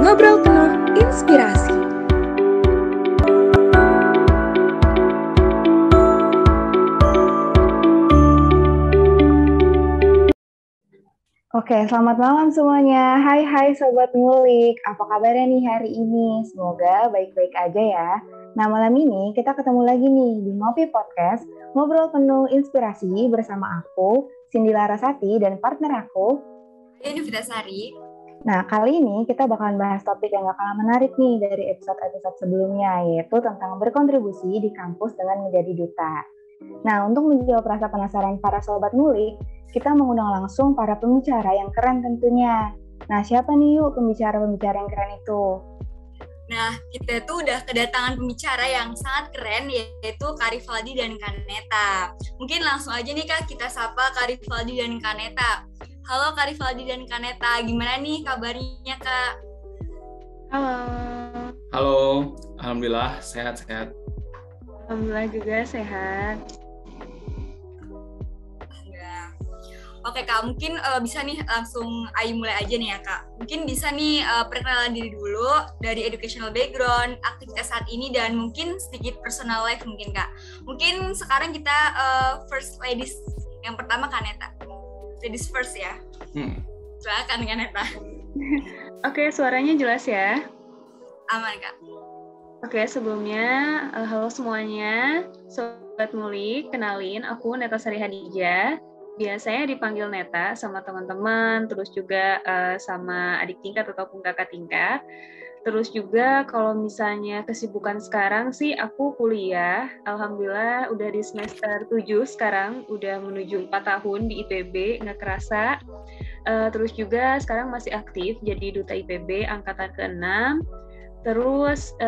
ngobrol penuh inspirasi. Oke, selamat malam semuanya. Hai Sobat Ngulik, apa kabarnya nih hari ini? Semoga baik-baik aja ya. Nah, malam ini kita ketemu lagi nih di Ngopi Podcast, ngobrol penuh inspirasi bersama aku, Cindy Larasati, dan partner aku, Ini Sari. Nah, kali ini kita bakalan bahas topik yang gak kalah menarik nih dari episode-episode sebelumnya, yaitu tentang berkontribusi di kampus dengan menjadi duta. Nah, untuk menjawab rasa penasaran para sobat ngulik, kita mengundang langsung para pembicara yang keren tentunya. Nah, siapa nih yuk pembicara-pembicara yang keren itu? Nah, kita tuh udah kedatangan pembicara yang sangat keren, yaitu Kak Rivaldi dan Kaneta. Mungkin langsung aja nih Kak, kita sapa Kak Rivaldi dan Kaneta. Halo Kak Rivaldi dan Kaneta, gimana nih kabarnya Kak? Halo, alhamdulillah sehat-sehat. Alhamdulillah juga sehat. Oke Kak, mungkin bisa nih langsung Ayu mulai aja nih ya Kak. Mungkin bisa nih perkenalan diri dulu dari educational background, aktivitas saat ini, dan mungkin sedikit personal life mungkin Kak. Mungkin sekarang kita first ladies. Yang pertama Kaneta. Ladies first ya. Silakan Kaneta. Oke, suaranya jelas ya? Aman Kak. Oke, sebelumnya halo semuanya. Sobat Ngulik, kenalin aku Neta Sari Hadijah. Biasanya dipanggil Neta sama teman-teman, terus juga sama adik tingkat ataupun kakak tingkat. Terus juga kalau misalnya kesibukan sekarang sih aku kuliah. Alhamdulillah udah di semester 7 sekarang, udah menuju 4 tahun di IPB, nggak kerasa. Terus juga sekarang masih aktif jadi Duta IPB Angkatan ke-6. Terus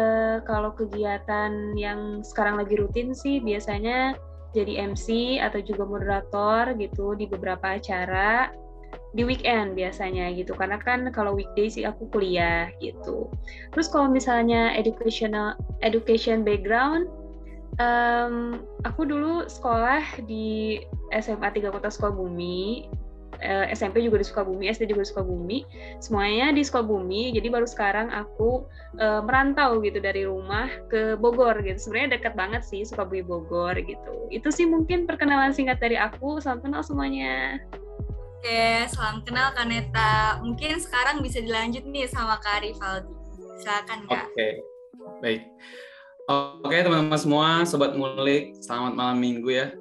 kalau kegiatan yang sekarang lagi rutin sih biasanya jadi MC atau juga moderator gitu di beberapa acara di weekend biasanya gitu, karena kan kalau weekday sih aku kuliah gitu. Terus kalau misalnya education background, aku dulu sekolah di SMA 3 Kota Sukabumi, SMP juga di Sukabumi, SD juga di Sukabumi, semuanya di Sukabumi. Jadi baru sekarang aku merantau gitu dari rumah ke Bogor gitu. Sebenarnya dekat banget sih Sukabumi Bogor gitu. Itu sih mungkin perkenalan singkat dari aku. Salam kenal semuanya. Oke, salam kenal Kaneta. Mungkin sekarang bisa dilanjut nih sama Kak Rivaldi. Silakan Kak. Oke, baik. Oke teman-teman semua, Sobat Ngulik, selamat malam minggu ya.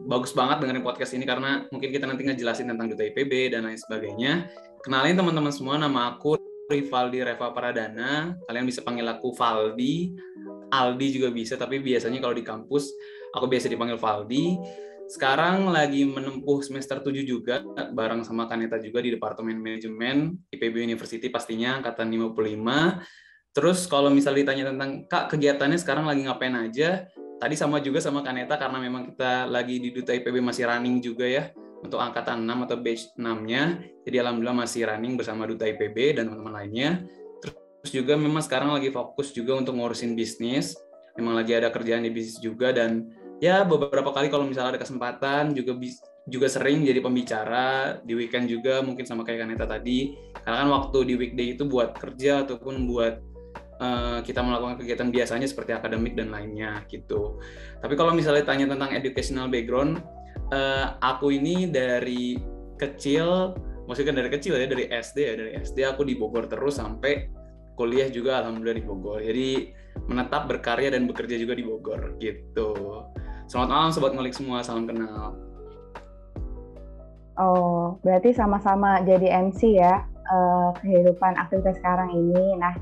Bagus banget dengerin podcast ini karena mungkin kita nanti ngejelasin tentang Duta IPB dan lain sebagainya. Kenalin teman-teman semua, nama aku Rivaldi Reva Pradana. Kalian bisa panggil aku Valdi, Aldi juga bisa, tapi biasanya kalau di kampus aku biasa dipanggil Valdi. Sekarang lagi menempuh semester 7 juga, bareng sama Kaneta juga di Departemen Manajemen IPB University pastinya, angkatan 55. Terus kalau misalnya ditanya tentang, Kak, kegiatannya sekarang lagi ngapain aja? Tadi sama juga sama Kaneta, karena memang kita lagi di Duta IPB masih running juga ya, untuk angkatan 6 atau batch 6-nya. Jadi alhamdulillah masih running bersama Duta IPB dan teman-teman lainnya. Terus juga memang sekarang lagi fokus juga untuk ngurusin bisnis. Memang lagi ada kerjaan di bisnis juga, dan ya beberapa kali kalau misalnya ada kesempatan juga sering jadi pembicara di weekend juga, mungkin sama kayak Kaneta tadi. Karena kan waktu di weekday itu buat kerja ataupun buat kita melakukan kegiatan biasanya seperti akademik dan lainnya gitu. Tapi kalau misalnya tanya tentang educational background, aku ini dari kecil, maksudnya dari kecil ya, dari SD aku di Bogor terus sampai kuliah juga alhamdulillah di Bogor. Jadi menetap, berkarya dan bekerja juga di Bogor gitu. Selamat malam Sobat Ngulik semua, salam kenal. Oh, berarti sama-sama jadi MC ya kehidupan aktivitas sekarang ini. Nah,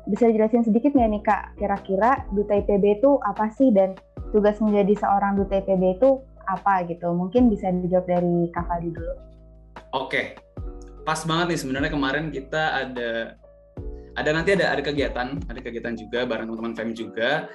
bisa dijelasin sedikit nggak nih Kak, kira-kira Duta IPB itu apa sih, dan tugas menjadi seorang Duta IPB itu apa gitu? Mungkin bisa dijawab dari Kak Valdi dulu. Oke, pas banget nih sebenarnya kemarin kita ada kegiatan juga bareng teman-teman FEM juga,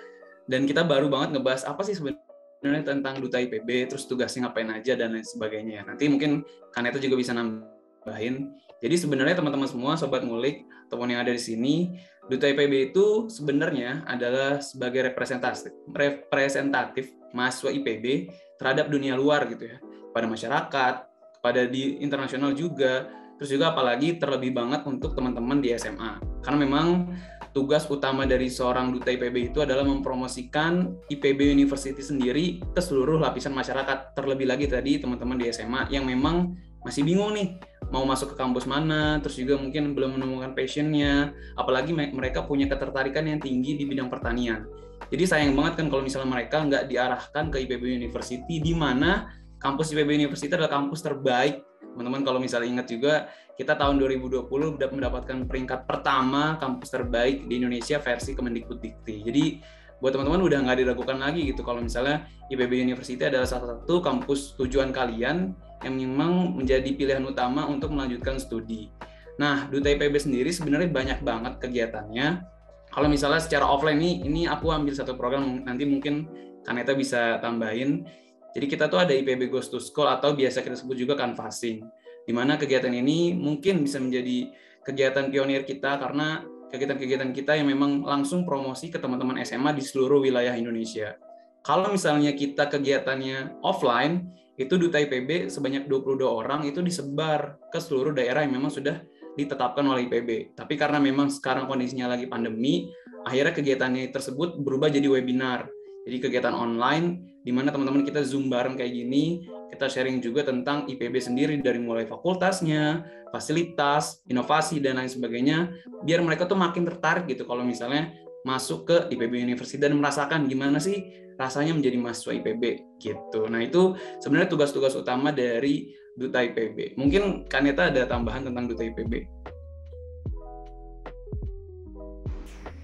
dan kita baru banget ngebahas apa sih sebenarnya tentang Duta IPB, terus tugasnya ngapain aja dan lain sebagainya. Nanti mungkin Kaneta juga bisa nambahin. Jadi sebenarnya teman-teman semua, Sobat Ngulik, ataupun yang ada di sini, Duta IPB itu sebenarnya adalah sebagai representatif mahasiswa IPB terhadap dunia luar gitu ya, pada masyarakat, kepada di internasional juga, Terus juga apalagi terlebih banget untuk teman-teman di SMA. Karena memang tugas utama dari seorang duta IPB itu adalah mempromosikan IPB University sendiri ke seluruh lapisan masyarakat. Terlebih lagi tadi teman-teman di SMA yang memang masih bingung nih mau masuk ke kampus mana, terus juga mungkin belum menemukan passion-nya, apalagi mereka punya ketertarikan yang tinggi di bidang pertanian. Jadi sayang banget kan kalau misalnya mereka nggak diarahkan ke IPB University, di mana kampus IPB University adalah kampus terbaik. Teman-teman kalau misalnya ingat juga, kita tahun 2020 sudah mendapatkan peringkat pertama kampus terbaik di Indonesia versi Kemendikbuddikti. Jadi buat teman-teman udah nggak diragukan lagi gitu kalau misalnya IPB University adalah salah satu kampus tujuan kalian yang memang menjadi pilihan utama untuk melanjutkan studi. Nah, Duta IPB sendiri sebenarnya banyak banget kegiatannya. Kalau misalnya secara offline ini aku ambil satu program, nanti mungkin Kaneta bisa tambahin. Jadi kita tuh ada IPB Goes to School atau biasa kita sebut juga canvassing, di mana kegiatan ini mungkin bisa menjadi kegiatan pionir kita karena kegiatan-kegiatan kita yang memang langsung promosi ke teman-teman SMA di seluruh wilayah Indonesia. Kalau misalnya kita kegiatannya offline, itu Duta IPB sebanyak 22 orang itu disebar ke seluruh daerah yang memang sudah ditetapkan oleh IPB. Tapi karena memang sekarang kondisinya lagi pandemi, akhirnya kegiatannya tersebut berubah jadi webinar. Jadi kegiatan online, di mana teman-teman kita Zoom bareng kayak gini, kita sharing juga tentang IPB sendiri dari mulai fakultasnya, fasilitas, inovasi, dan lain sebagainya, biar mereka tuh makin tertarik gitu kalau misalnya masuk ke IPB University dan merasakan gimana sih rasanya menjadi mahasiswa IPB gitu. Nah itu sebenarnya tugas-tugas utama dari Duta IPB. Mungkin Kaneta ada tambahan tentang Duta IPB?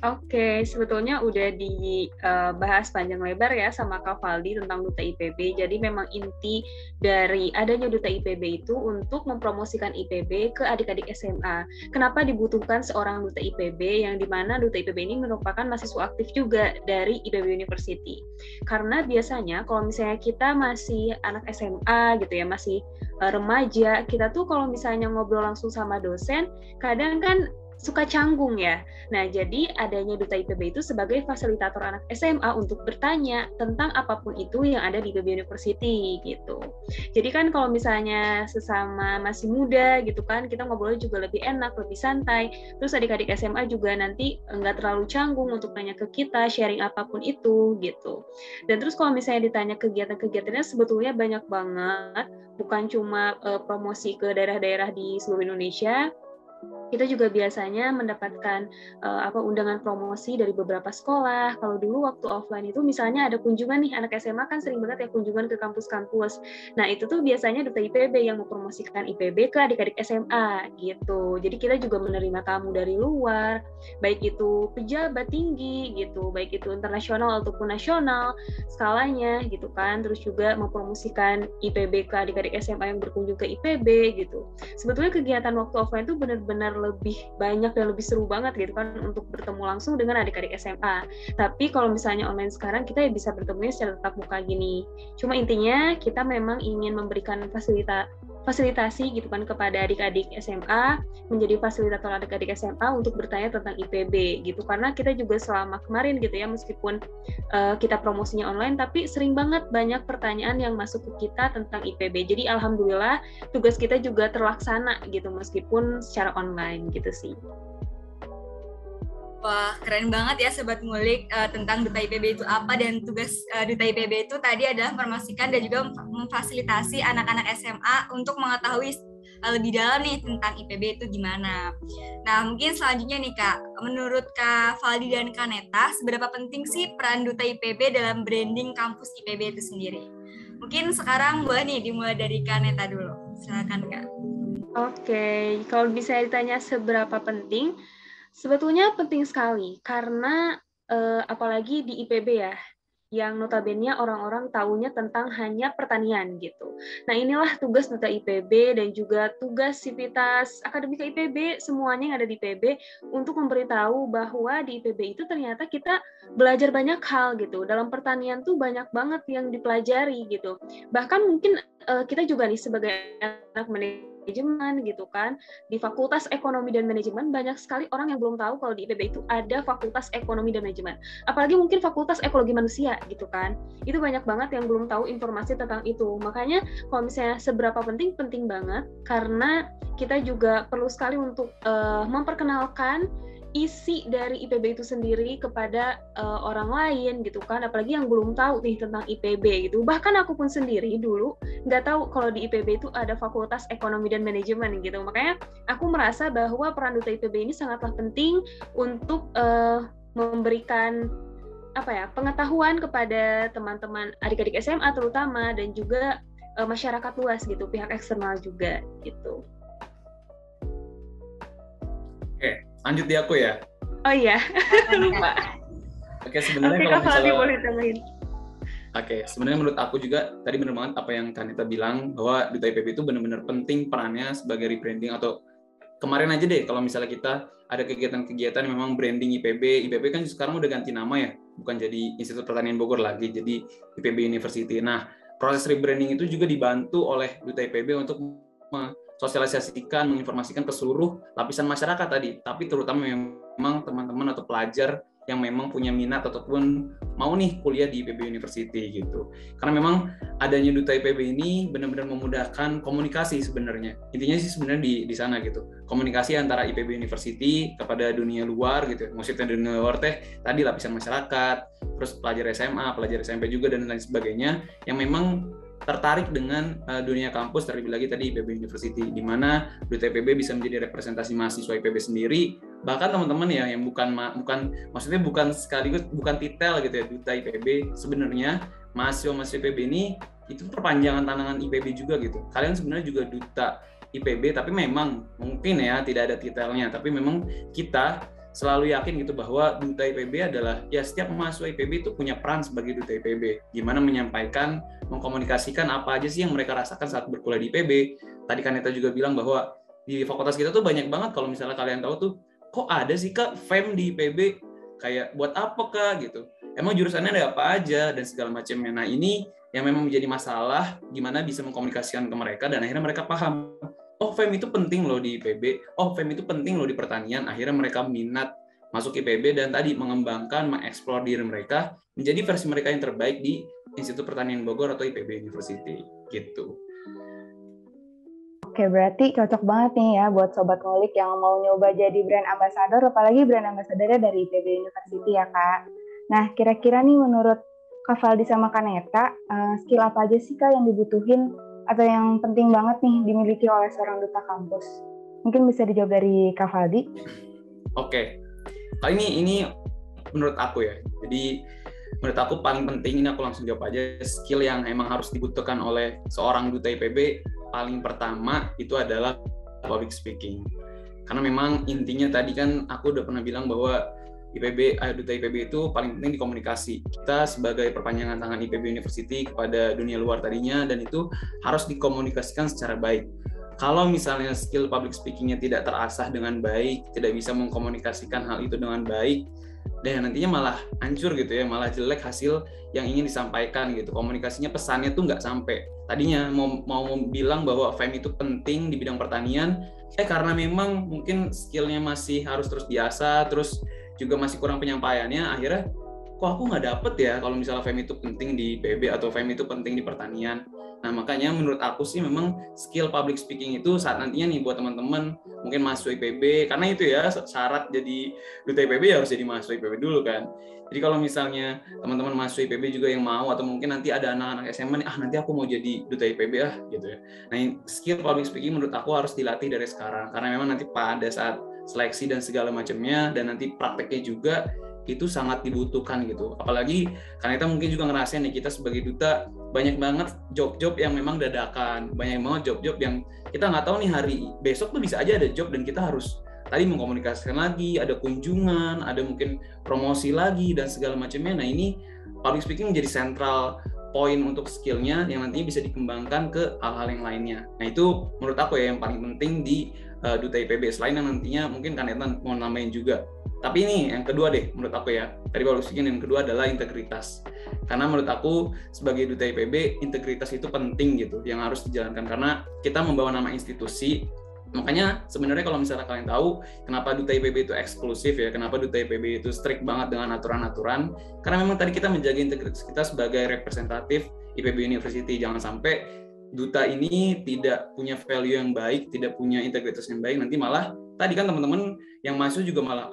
Oke, sebetulnya udah dibahas panjang lebar ya sama Kak Valdi tentang Duta IPB. Jadi memang inti dari adanya Duta IPB itu untuk mempromosikan IPB ke adik-adik SMA. Kenapa dibutuhkan seorang Duta IPB yang dimana Duta IPB ini merupakan mahasiswa aktif juga dari IPB University. Karena biasanya kalau misalnya kita masih anak SMA gitu ya, masih remaja, kita tuh kalau misalnya ngobrol langsung sama dosen, kadang kan suka canggung ya. Nah, jadi adanya Duta IPB itu sebagai fasilitator anak SMA untuk bertanya tentang apapun itu yang ada di IPB University gitu. Jadi kan kalau misalnya sesama masih muda gitu kan, kita ngobrolnya juga lebih enak, lebih santai. Terus adik-adik SMA juga nanti nggak terlalu canggung untuk nanya ke kita, sharing apapun itu gitu. Dan terus kalau misalnya ditanya kegiatan-kegiatannya sebetulnya banyak banget, bukan cuma promosi ke daerah-daerah di seluruh Indonesia. Kita juga biasanya mendapatkan undangan promosi dari beberapa sekolah. Kalau dulu waktu offline itu misalnya ada kunjungan nih, anak SMA kan sering banget ya kunjungan ke kampus-kampus. Nah itu tuh biasanya Duta IPB yang mempromosikan IPB ke adik-adik SMA gitu. Jadi kita juga menerima tamu dari luar, baik itu pejabat tinggi gitu, baik itu internasional ataupun nasional skalanya gitu kan. Terus juga mempromosikan IPB ke adik-adik SMA yang berkunjung ke IPB gitu. Sebetulnya kegiatan waktu offline itu benar-benar lebih banyak dan lebih seru banget gitu kan untuk bertemu langsung dengan adik-adik SMA. Tapi kalau misalnya online sekarang kita bisa bertemunya secara tatap muka gini. Cuma intinya kita memang ingin memberikan fasilitasi gitu kan kepada adik-adik SMA, menjadi fasilitator adik-adik SMA untuk bertanya tentang IPB gitu. Karena kita juga selama kemarin gitu ya, meskipun kita promosinya online, tapi sering banget banyak pertanyaan yang masuk ke kita tentang IPB. Jadi alhamdulillah tugas kita juga terlaksana gitu meskipun secara online gitu sih. Wah, keren banget ya Sobat Ngulik tentang Duta IPB itu apa, dan tugas Duta IPB itu tadi adalah mempromosikan dan juga memfasilitasi anak-anak SMA untuk mengetahui lebih dalam nih tentang IPB itu gimana. Nah, mungkin selanjutnya nih Kak, menurut Kak Valdi dan Kaneta, seberapa penting sih peran Duta IPB dalam branding kampus IPB itu sendiri? Mungkin sekarang boleh nih dimulai dari Kaneta dulu. Silakan Kak. Oke, kalau bisa ditanya seberapa penting, sebetulnya penting sekali, karena apalagi di IPB ya, yang notabene orang-orang tahunya tentang hanya pertanian gitu. Nah inilah tugas Duta IPB dan juga tugas Sivitas Akademika IPB, semuanya yang ada di IPB, untuk memberitahu bahwa di IPB itu ternyata kita belajar banyak hal gitu. Dalam pertanian tuh banyak banget yang dipelajari gitu. Bahkan mungkin kita juga nih sebagai anak manajemen gitu kan, di Fakultas Ekonomi dan Manajemen banyak sekali orang yang belum tahu kalau di IPB itu ada Fakultas Ekonomi dan Manajemen. Apalagi mungkin Fakultas Ekologi Manusia gitu kan. Itu banyak banget yang belum tahu informasi tentang itu. Makanya kalau misalnya seberapa penting banget, karena kita juga perlu sekali untuk memperkenalkan isi dari IPB itu sendiri kepada orang lain gitu kan, apalagi yang belum tahu nih tentang IPB gitu. Bahkan aku pun sendiri dulu nggak tahu kalau di IPB itu ada Fakultas Ekonomi dan Manajemen gitu. Makanya aku merasa bahwa peran Duta IPB ini sangatlah penting untuk memberikan pengetahuan kepada teman-teman adik-adik SMA terutama, dan juga masyarakat luas gitu, pihak eksternal juga gitu. Oke, lanjut di aku ya. Oh iya, lupa. Oke, sebenarnya Oke, kalau Kak Faldi misalnya boleh tambahin. Oke, sebenarnya menurut aku juga tadi benar banget apa yang Kanita bilang, bahwa Duta IPB itu benar-benar penting perannya sebagai rebranding. Atau kemarin aja deh kalau misalnya kita ada kegiatan-kegiatan yang memang branding IPB kan sekarang udah ganti nama ya, bukan jadi Institut Pertanian Bogor lagi, jadi IPB University. Nah, proses rebranding itu juga dibantu oleh Duta IPB untuk sosialisasikan, menginformasikan ke seluruh lapisan masyarakat tadi, tapi terutama memang teman-teman atau pelajar yang memang punya minat ataupun mau nih kuliah di IPB University gitu. Karena memang adanya Duta IPB ini benar-benar memudahkan komunikasi sebenarnya. Intinya sih sebenarnya di sana gitu. Komunikasi antara IPB University kepada dunia luar gitu. Maksudnya dunia luar tadi lapisan masyarakat, terus pelajar SMA, pelajar SMP juga dan lain sebagainya yang memang tertarik dengan dunia kampus, terlebih lagi tadi IPB University, di mana Duta IPB bisa menjadi representasi mahasiswa IPB sendiri, bahkan teman-teman ya yang bukan sekaligus bukan titel gitu ya Duta IPB, sebenarnya mahasiswa IPB ini itu perpanjangan tangan IPB juga gitu. Kalian sebenarnya juga Duta IPB, tapi memang mungkin ya tidak ada titelnya, tapi memang kita selalu yakin gitu bahwa Duta IPB adalah ya setiap mahasiswa IPB itu punya peran sebagai Duta IPB, gimana menyampaikan, mengkomunikasikan apa aja sih yang mereka rasakan saat berkuliah di IPB. Tadi Kanita juga bilang bahwa di fakultas kita tuh banyak banget, kalau misalnya kalian tahu tuh, kok ada sih Kak FEM di IPB, kayak buat apa Kak gitu, emang jurusannya ada apa aja dan segala macamnya. Nah ini yang memang menjadi masalah, gimana bisa mengkomunikasikan ke mereka dan akhirnya mereka paham, oh FEM itu penting loh di IPB, oh FEM itu penting loh di pertanian. Akhirnya mereka minat masuk IPB dan tadi mengembangkan, mengeksplor diri mereka menjadi versi mereka yang terbaik di Institut Pertanian Bogor atau IPB University gitu. Oke, berarti cocok banget nih ya buat Sobat Ngulik yang mau nyoba jadi brand ambassador, apalagi brand ambassadornya dari IPB University ya Kak. Nah, kira-kira nih menurut Kak Faldi sama Kaneta, skill apa aja sih Kak yang dibutuhin atau yang penting banget nih dimiliki oleh seorang duta kampus? Mungkin bisa dijawab dari Kak Faldi. Oke. Kali ini menurut aku ya. Jadi menurut aku paling penting, ini aku langsung jawab aja, skill yang emang harus dibutuhkan oleh seorang duta IPB paling pertama itu adalah public speaking. Karena memang intinya tadi kan aku udah pernah bilang bahwa Duta IPB itu paling penting di komunikasi. Kita sebagai perpanjangan tangan IPB University kepada dunia luar tadinya, dan itu harus dikomunikasikan secara baik. Kalau misalnya skill public speaking-nya tidak terasah dengan baik, tidak bisa mengkomunikasikan hal itu dengan baik, dan nantinya malah hancur gitu ya, malah jelek hasil yang ingin disampaikan gitu. Komunikasinya, pesannya tuh nggak sampai. Tadinya mau bilang bahwa FEM itu penting di bidang pertanian, karena memang mungkin skillnya masih harus terus diasah, terus juga masih kurang penyampaiannya, akhirnya kok aku nggak dapet ya kalau misalnya FEM itu penting di PB atau FEM itu penting di pertanian. Nah makanya menurut aku sih memang skill public speaking itu saat nantinya nih buat teman-teman mungkin mahasiswa IPB, karena itu ya syarat jadi duta IPB ya harus jadi mahasiswa IPB dulu kan. Jadi kalau misalnya teman-teman mahasiswa IPB juga yang mau, atau mungkin nanti ada anak-anak SMA nih, nanti aku mau jadi duta IPB gitu ya. Nah skill public speaking menurut aku harus dilatih dari sekarang, karena memang nanti pada saat seleksi dan segala macamnya, dan nanti prakteknya juga itu sangat dibutuhkan gitu. Apalagi karena kita mungkin juga ngerasain nih, kita sebagai duta banyak banget job-job yang memang dadakan, banyak banget job-job yang kita nggak tahu nih hari besok tuh bisa aja ada job dan kita harus tadi mengkomunikasikan lagi, ada kunjungan, ada mungkin promosi lagi dan segala macamnya. Nah ini public speaking menjadi central poin untuk skillnya yang nantinya bisa dikembangkan ke hal-hal yang lainnya. Nah itu menurut aku ya yang paling penting di Duta IPB, selain yang nantinya mungkin Kaneta mau namain juga. Tapi ini yang kedua deh menurut aku ya, tadi baru sedikit, yang kedua adalah integritas. Karena menurut aku sebagai Duta IPB, integritas itu penting gitu, yang harus dijalankan, karena kita membawa nama institusi. Makanya sebenarnya kalau misalnya kalian tahu kenapa Duta IPB itu eksklusif ya, kenapa Duta IPB itu strict banget dengan aturan-aturan, karena memang tadi kita menjaga integritas kita sebagai representatif IPB University. Jangan sampai duta ini tidak punya value yang baik, tidak punya integritas yang baik, nanti malah tadi kan teman-teman yang masuk juga malah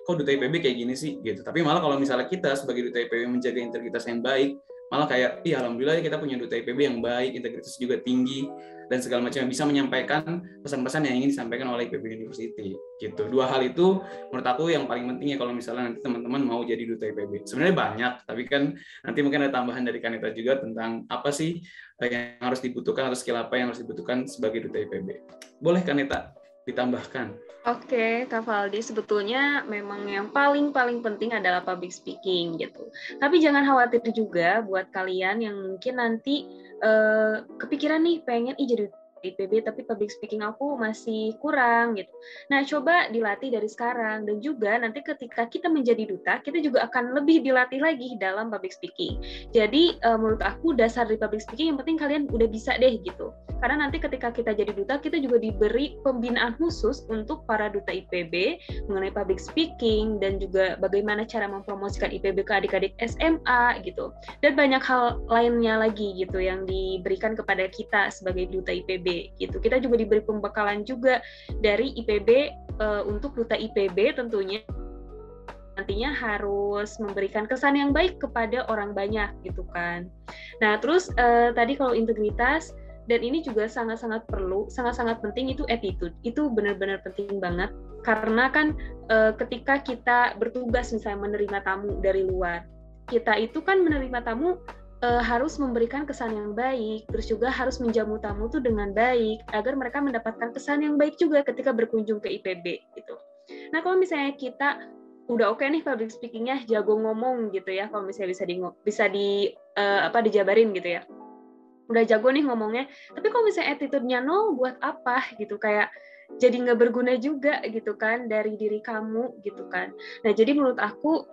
kok duta IPB kayak gini sih gitu. Tapi malah kalau misalnya kita sebagai duta IPB menjaga integritas yang baik, malah kayak alhamdulillah kita punya duta IPB yang baik, integritas juga tinggi dan segala macam, yang bisa menyampaikan pesan-pesan yang ingin disampaikan oleh IPB University gitu. Dua hal itu menurut aku yang paling penting ya kalau misalnya nanti teman-teman mau jadi duta IPB. Sebenarnya banyak, tapi kan nanti mungkin ada tambahan dari Kaneta juga tentang apa sih yang harus dibutuhkan atau skill apa yang harus dibutuhkan sebagai duta IPB. Boleh Kaneta ditambahkan? Oke, Kak Valdi, sebetulnya memang yang paling penting adalah public speaking gitu. Tapi jangan khawatir juga buat kalian yang mungkin nanti kepikiran nih pengen jadi IPB tapi public speaking aku masih kurang gitu. Nah, coba dilatih dari sekarang, dan juga nanti ketika kita menjadi duta, kita juga akan lebih dilatih lagi dalam public speaking. Jadi menurut aku dasar di public speaking yang penting kalian udah bisa deh gitu. Karena nanti ketika kita jadi duta, kita juga diberi pembinaan khusus untuk para duta IPB mengenai public speaking dan juga bagaimana cara mempromosikan IPB ke adik-adik SMA gitu. Dan banyak hal lainnya lagi gitu yang diberikan kepada kita sebagai duta IPB gitu. Kita juga diberi pembekalan juga dari IPB untuk duta IPB tentunya nantinya harus memberikan kesan yang baik kepada orang banyak gitu kan. Nah, terus tadi kalau integritas, dan ini juga sangat-sangat perlu, sangat-sangat penting, itu attitude. Itu benar-benar penting banget karena kan ketika kita bertugas misalnya menerima tamu dari luar, kita itu kan menerima tamu harus memberikan kesan yang baik, terus juga harus menjamu tamu tuh dengan baik agar mereka mendapatkan kesan yang baik juga ketika berkunjung ke IPB gitu. Nah, kalau misalnya kita udah oke nih public speaking-nya, jago ngomong gitu ya, kalau misalnya bisa dijabarin gitu ya, udah jago nih ngomongnya, tapi kalau misalnya attitude-nya nol, buat apa gitu, kayak jadi nggak berguna juga gitu kan dari diri kamu gitu kan. Nah, jadi menurut aku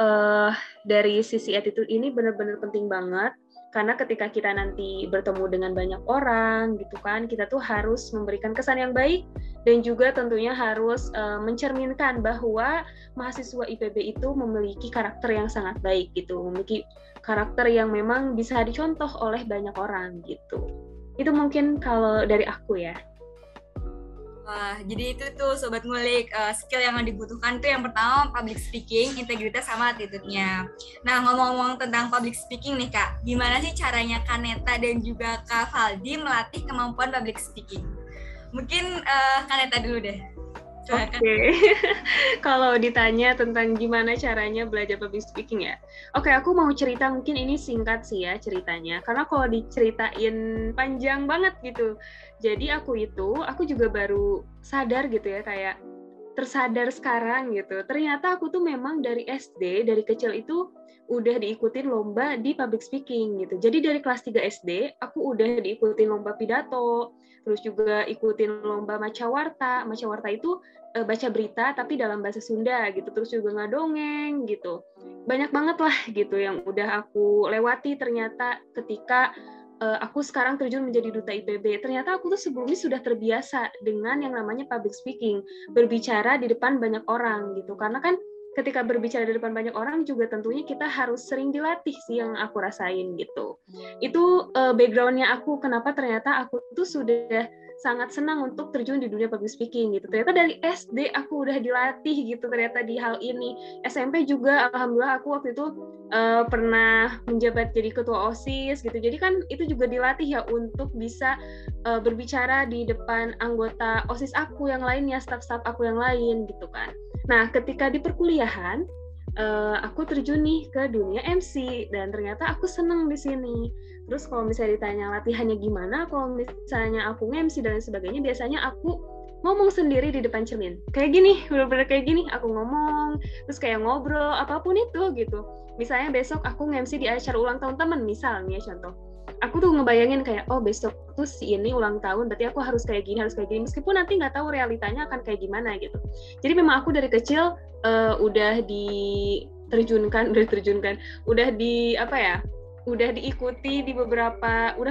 dari sisi attitude ini benar-benar penting banget, karena ketika kita nanti bertemu dengan banyak orang gitu kan, kita tuh harus memberikan kesan yang baik dan juga tentunya harus mencerminkan bahwa mahasiswa IPB itu memiliki karakter yang sangat baik gitu, memiliki karakter yang memang bisa dicontoh oleh banyak orang gitu. Itu mungkin kalau dari aku ya. Wah, jadi itu tuh Sobat Ngulik, skill yang dibutuhkan tuh yang pertama public speaking, integritas sama attitude-nya. Nah, ngomong-ngomong tentang public speaking nih Kak, gimana sih caranya Kaneta dan juga Kak Valdi melatih kemampuan public speaking? Mungkin Kaneta dulu deh. Oke. Kalau ditanya tentang gimana caranya belajar public speaking ya. Oke, aku mau cerita, mungkin ini singkat sih ya ceritanya. Karena kalau diceritain panjang banget gitu. Jadi aku juga baru sadar gitu ya, kayak tersadar sekarang gitu. Ternyata aku tuh memang dari SD, dari kecil itu udah diikutin lomba di public speaking gitu. Jadi dari kelas 3 SD, aku udah diikutin lomba pidato, terus juga ikutin lomba macawarta. Macawarta itu baca berita tapi dalam bahasa Sunda gitu, terus juga ngadongeng gitu. Banyak banget lah gitu yang udah aku lewati ternyata ketika aku sekarang terjun menjadi duta IPB. Ternyata aku tuh sebelumnya sudah terbiasa dengan yang namanya public speaking, berbicara di depan banyak orang gitu. Karena kan ketika berbicara di depan banyak orang juga tentunya kita harus sering dilatih sih, yang aku rasain gitu. Itu background-nya aku, kenapa ternyata aku tuh sudah sangat senang untuk terjun di dunia public speaking gitu. Ternyata dari SD aku udah dilatih gitu ternyata di hal ini. SMP juga alhamdulillah aku waktu itu pernah menjabat jadi ketua OSIS gitu. Jadi kan itu juga dilatih ya untuk bisa berbicara di depan anggota OSIS aku yang lainnya, staf-staf aku yang lain gitu kan. Nah, ketika di perkuliahan aku terjun nih ke dunia MC dan ternyata aku seneng di sini. Terus kalau misalnya ditanya latihannya gimana, kalau misalnya aku nge-MC dan sebagainya, biasanya aku ngomong sendiri di depan cermin. Kayak gini, bener-bener kayak gini, aku ngomong, terus kayak ngobrol, apapun itu gitu. Misalnya besok aku nge-MC di acara ulang tahun teman, misalnya contoh. Aku tuh ngebayangin kayak, oh besok tuh si ini ulang tahun, berarti aku harus kayak gini, meskipun nanti nggak tahu realitanya akan kayak gimana gitu. Jadi memang aku dari kecil udah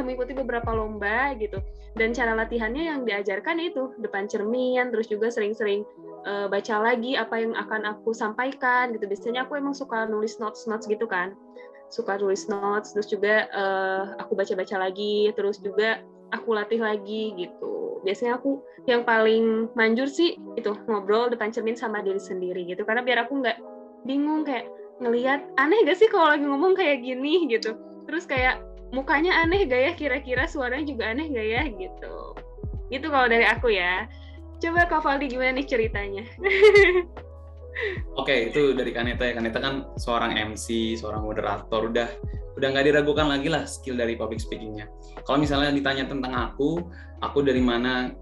mengikuti beberapa lomba gitu. Dan cara latihannya yang diajarkan itu depan cermin, terus juga sering-sering baca lagi apa yang akan aku sampaikan gitu. Biasanya aku emang suka nulis notes gitu kan. Suka tulis notes, terus juga aku baca-baca lagi, terus juga aku latih lagi gitu. Biasanya aku yang paling manjur sih itu ngobrol depan cermin sama diri sendiri gitu, karena biar aku nggak bingung kayak ngelihat aneh gak sih kalau lagi ngomong kayak gini gitu, terus kayak mukanya aneh gak ya, kira-kira suaranya juga aneh gak ya gitu. Itu kalau dari aku ya. Coba Kak Valdi gimana nih ceritanya? Oke, itu dari Kaneta ya. Kaneta kan seorang MC, seorang moderator, udah nggak diragukan lagi lah skill dari public speakingnya. Kalau misalnya ditanya tentang aku dari mana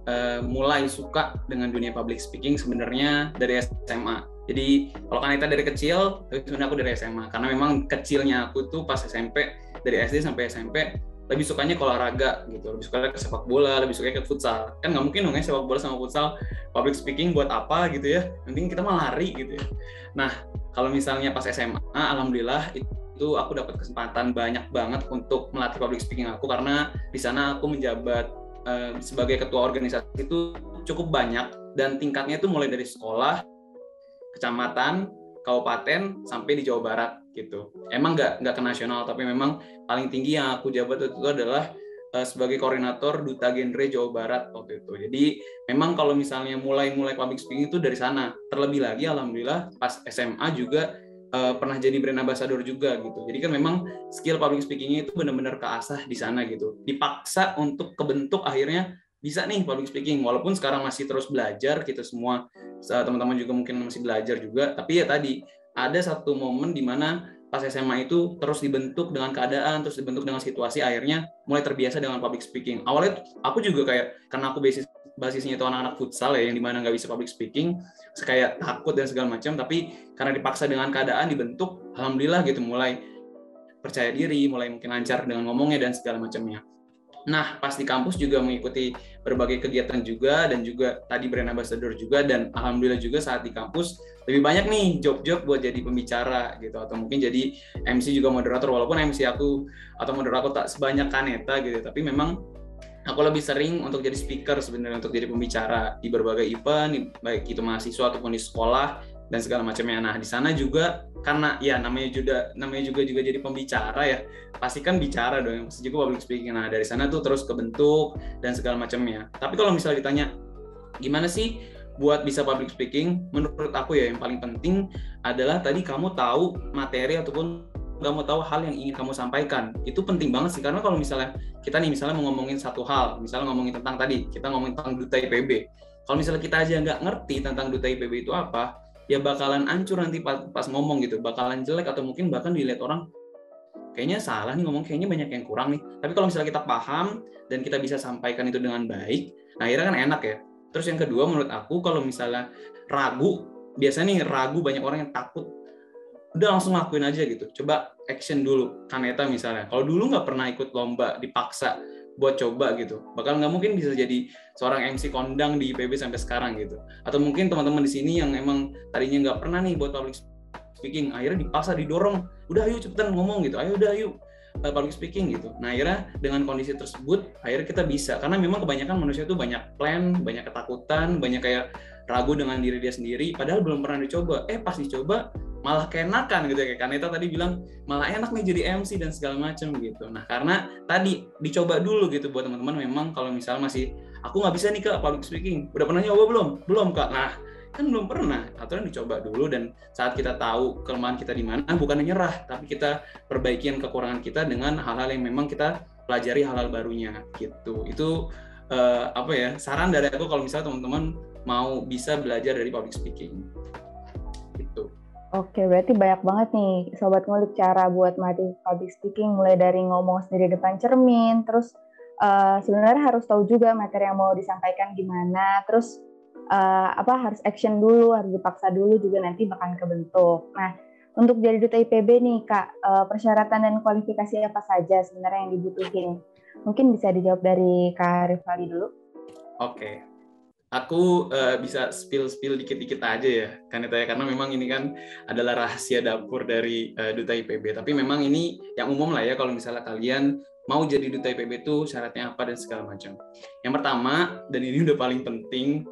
mulai suka dengan dunia public speaking, sebenarnya dari SMA. Jadi kalau Kaneta dari kecil, tapi sebenarnya aku dari SMA. Karena memang kecilnya aku tuh pas SMP, dari SD sampai SMP, lebih sukanya ke olahraga gitu, lebih suka ke sepak bola, lebih suka ke futsal. Kan nggak mungkin dong ya sepak bola sama futsal public speaking buat apa gitu ya, penting kita mah lari gitu ya. Nah, kalau misalnya pas SMA, alhamdulillah itu aku dapat kesempatan banyak banget untuk melatih public speaking aku, karena di sana aku menjabat sebagai ketua organisasi itu cukup banyak, dan tingkatnya itu mulai dari sekolah, kecamatan, kabupaten, sampai di Jawa Barat gitu. Emang nggak ke nasional, tapi memang paling tinggi yang aku jabat itu adalah sebagai koordinator Duta Genre Jawa Barat waktu itu. Jadi memang kalau misalnya mulai public speaking itu dari sana. Terlebih lagi alhamdulillah pas SMA juga pernah jadi brand ambassador juga gitu. Jadi kan memang skill public speakingnya itu benar-benar keasah di sana gitu. Dipaksa untuk kebentuk, akhirnya bisa nih public speaking. Walaupun sekarang masih terus belajar, kita semua teman-teman juga mungkin masih belajar juga. Tapi ya tadi ada satu momen di mana pas SMA itu terus dibentuk dengan keadaan, terus dibentuk dengan situasi, akhirnya mulai terbiasa dengan public speaking. Awalnya aku juga kayak, karena aku basisnya itu anak-anak futsal ya, yang dimana nggak bisa public speaking, kayak takut dan segala macam, tapi karena dipaksa dengan keadaan dibentuk, alhamdulillah gitu, mulai percaya diri, mulai mungkin lancar dengan ngomongnya dan segala macamnya. Nah, pas di kampus juga mengikuti berbagai kegiatan juga, dan juga tadi brand ambassador juga, dan alhamdulillah juga saat di kampus lebih banyak nih job-job buat jadi pembicara gitu, atau mungkin jadi MC juga, moderator. Walaupun MC aku atau moderator tak sebanyak Kaneta gitu, tapi memang aku lebih sering untuk jadi speaker sebenarnya, untuk jadi pembicara di berbagai event, baik itu mahasiswa ataupun di sekolah dan segala macamnya. Nah, di sana juga karena ya namanya juga jadi pembicara ya, pasti kan bicara dong, pasti juga public speaking. Nah, dari sana tuh terus kebentuk dan segala macamnya. Tapi kalau misalnya ditanya gimana sih buat bisa public speaking, menurut aku ya yang paling penting adalah tadi kamu tahu materi ataupun kamu tahu hal yang ingin kamu sampaikan. Itu penting banget sih, karena kalau misalnya kita nih misalnya mau ngomongin satu hal, misalnya ngomongin tentang tadi, kita ngomongin tentang Duta IPB. Kalau misalnya kita aja nggak ngerti tentang Duta IPB itu apa, ya bakalan hancur nanti pas ngomong gitu, bakalan jelek, atau mungkin bahkan dilihat orang kayaknya salah nih ngomong, kayaknya banyak yang kurang nih. Tapi kalau misalnya kita paham dan kita bisa sampaikan itu dengan baik, nah akhirnya kan enak ya. Terus yang kedua menurut aku, kalau misalnya ragu, biasanya nih ragu, banyak orang yang takut, udah langsung lakuin aja gitu, coba action dulu. Kaneta misalnya, kalau dulu nggak pernah ikut lomba, dipaksa buat coba gitu, bakal nggak mungkin bisa jadi seorang MC kondang di IPB sampai sekarang gitu. Atau mungkin teman-teman di sini yang emang tadinya nggak pernah nih buat public speaking, akhirnya dipaksa, didorong, udah ayo cepetan ngomong gitu, ayo udah ayo public speaking gitu. Nah akhirnya dengan kondisi tersebut, akhirnya kita bisa, karena memang kebanyakan manusia tuh banyak plan, banyak ketakutan, banyak kayak ragu dengan diri dia sendiri, padahal belum pernah dicoba. Pas dicoba malah keenakan gitu ya, kayak Kaneta tadi bilang malah enak nih jadi MC dan segala macam gitu. Nah karena tadi dicoba dulu gitu buat teman-teman. Memang kalau misalnya masih aku nggak bisa nih Kak public speaking, udah pernah nyoba belum Kak? Nah kan belum pernah, aturan dicoba dulu, dan saat kita tahu kelemahan kita di mana, bukan nyerah, tapi kita perbaikin kekurangan kita dengan hal-hal yang memang kita pelajari, hal-hal barunya gitu. Itu saran dari aku kalau misalnya teman-teman mau bisa belajar dari public speaking gitu. Oke, berarti banyak banget nih Sobat Ngulik cara buat melatih public speaking, mulai dari ngomong sendiri depan cermin, terus sebenarnya harus tahu juga materi yang mau disampaikan gimana, terus harus action dulu, harus dipaksa dulu juga, nanti bakal kebentuk. Nah, untuk jadi Duta IPB nih Kak, persyaratan dan kualifikasi apa saja sebenarnya yang dibutuhin? Mungkin bisa dijawab dari Kak Rifali dulu. Oke. Aku bisa spill dikit-dikit aja ya, Kaneta ya, karena memang ini kan adalah rahasia dapur dari Duta IPB. Tapi memang ini yang umum lah ya, kalau misalnya kalian mau jadi Duta IPB itu syaratnya apa dan segala macam. Yang pertama, dan ini udah paling penting,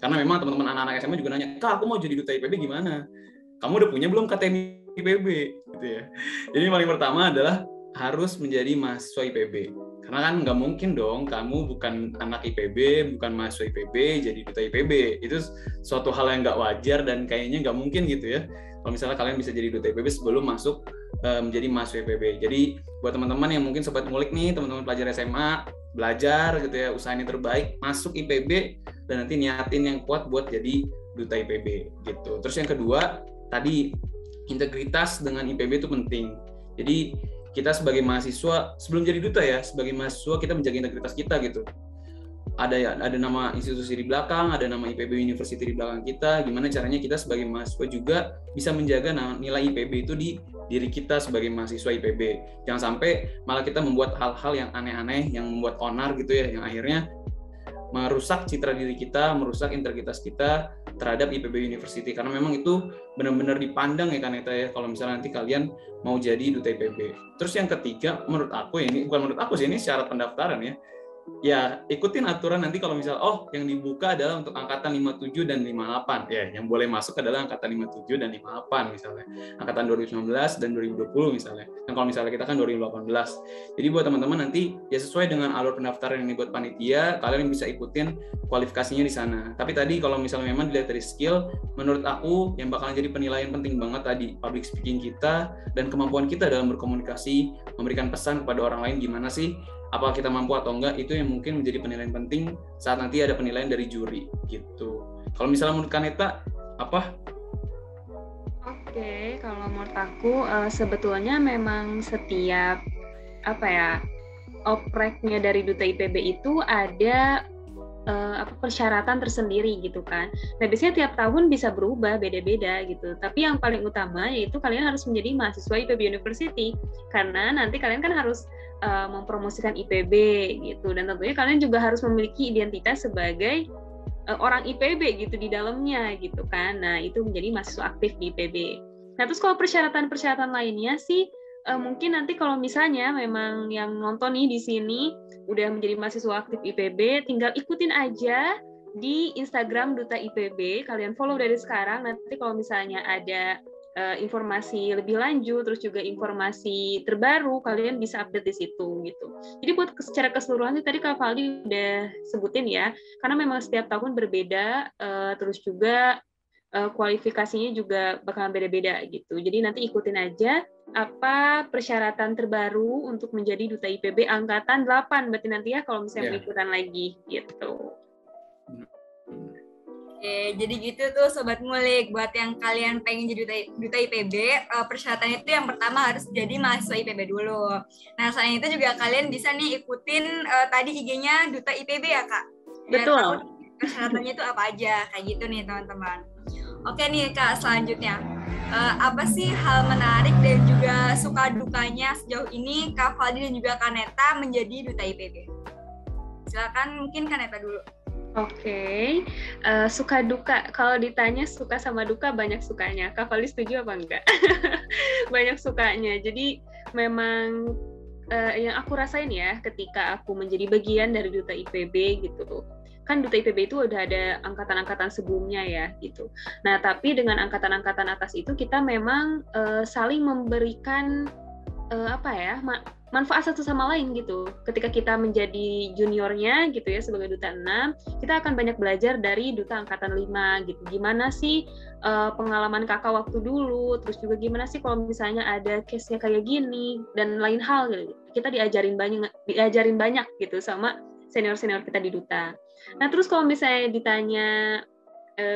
karena memang teman-teman anak-anak SMA juga nanya, Kak aku mau jadi Duta IPB gimana? Kamu udah punya belum KTM IPB? Gitu ya. Jadi yang paling pertama adalah harus menjadi mahasiswa IPB. Karena kan nggak mungkin dong kamu bukan anak IPB, bukan mahasiswa IPB, jadi duta IPB. Itu suatu hal yang nggak wajar dan kayaknya nggak mungkin gitu ya. Kalau misalnya kalian bisa jadi duta IPB sebelum masuk menjadi mahasiswa IPB. Jadi buat teman-teman yang mungkin sobat ngulik nih, teman-teman pelajar SMA, belajar gitu ya, usahain yang terbaik, masuk IPB dan nanti niatin yang kuat buat jadi duta IPB gitu. Terus yang kedua, tadi integritas dengan IPB itu penting. Jadi kita sebagai mahasiswa sebelum jadi duta ya, sebagai mahasiswa kita menjaga integritas kita gitu. Ada nama institusi di belakang, ada nama IPB University di belakang kita. Gimana caranya kita sebagai mahasiswa juga bisa menjaga nilai IPB itu di diri kita sebagai mahasiswa IPB. Jangan sampai malah kita membuat hal-hal yang aneh-aneh, yang membuat onar gitu ya, yang akhirnya merusak citra diri kita, merusak integritas kita terhadap IPB University. Karena memang itu benar-benar dipandang ya Kaneta ya, kalau misalnya nanti kalian mau jadi duta IPB. Terus yang ketiga, menurut aku ini, bukan menurut aku sih, ini syarat pendaftaran ya. Ya, ikutin aturan nanti kalau misalnya, yang dibuka adalah untuk angkatan 57 dan 58. Ya, yang boleh masuk adalah angkatan 57 dan 58 misalnya. Angkatan 2019 dan 2020 misalnya. Dan kalau misalnya kita kan 2018. Jadi buat teman-teman nanti, ya sesuai dengan alur pendaftaran ini buat panitia, kalian bisa ikutin kualifikasinya di sana. Tapi tadi kalau misalnya memang dilihat dari skill, menurut aku yang bakalan jadi penilaian penting banget tadi, public speaking kita dan kemampuan kita dalam berkomunikasi, memberikan pesan kepada orang lain gimana sih, apa kita mampu atau enggak, itu yang mungkin menjadi penilaian penting saat nanti ada penilaian dari juri gitu. Kalau misalnya menurut Kaneta apa? Oke, kalau menurut aku sebetulnya memang setiap opreknya dari duta IPB itu ada persyaratan tersendiri gitu kan. Nah biasanya tiap tahun bisa berubah beda-beda gitu. Tapi yang paling utama yaitu kalian harus menjadi mahasiswa IPB University karena nanti kalian kan harus mempromosikan IPB gitu, dan tentunya kalian juga harus memiliki identitas sebagai orang IPB gitu di dalamnya gitu kan. Nah itu menjadi mahasiswa aktif di IPB. Nah terus kalau persyaratan lainnya sih mungkin nanti kalau misalnya memang yang nonton nih di sini udah menjadi mahasiswa aktif IPB, tinggal ikutin aja di Instagram Duta IPB, kalian follow dari sekarang. Nanti kalau misalnya ada informasi lebih lanjut, terus juga informasi terbaru, kalian bisa update di situ gitu. Jadi buat secara keseluruhan tadi Kak Valdi udah sebutin ya, karena memang setiap tahun berbeda, terus juga kualifikasinya juga bakalan beda-beda gitu. Jadi nanti ikutin aja apa persyaratan terbaru untuk menjadi duta IPB angkatan 8 berarti nanti ya kalau misalnya mau ikutan lagi gitu. Oke, jadi gitu tuh Sobat Ngulik. Buat yang kalian pengen jadi duta IPB, persyaratannya itu yang pertama harus jadi mahasiswa IPB dulu. Nah, selain itu juga kalian bisa nih ikutin tadi IG-nya Duta IPB ya, Kak? Biar Betul. tahu persyaratannya itu apa aja, kayak gitu nih teman-teman. Oke nih Kak, selanjutnya. Apa sih hal menarik dan juga suka dukanya sejauh ini Kak Valdi dan juga Kaneta menjadi duta IPB? Silakan mungkin Kaneta dulu. Oke, suka duka. Kalau ditanya suka sama duka, banyak sukanya. Kak Valdi setuju apa enggak? Banyak sukanya. Jadi memang yang aku rasain ya ketika aku menjadi bagian dari duta IPB gitu. Kan duta IPB itu udah ada angkatan-angkatan sebelumnya ya gitu. Nah, tapi dengan angkatan-angkatan atas itu kita memang saling memberikan manfaat satu sama lain gitu. Ketika kita menjadi juniornya gitu ya sebagai duta 6, kita akan banyak belajar dari duta angkatan 5 gitu. Gimana sih pengalaman kakak waktu dulu, terus juga gimana sih kalau misalnya ada case-nya kayak gini dan lain hal gitu. Kita diajarin banyak gitu sama senior-senior kita di duta. Nah, terus kalau misalnya ditanya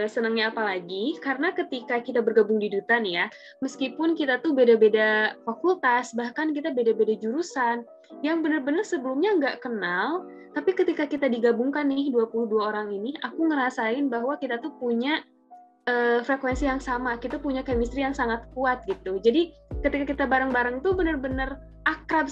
senangnya apa lagi, karena ketika kita bergabung di duta nih ya, meskipun kita tuh beda-beda fakultas, bahkan kita beda-beda jurusan, yang benar-benar sebelumnya nggak kenal, tapi ketika kita digabungkan nih 22 orang ini, aku ngerasain bahwa kita tuh punya frekuensi yang sama, kita punya chemistry yang sangat kuat gitu. Jadi ketika kita bareng-bareng tuh benar-benar akrab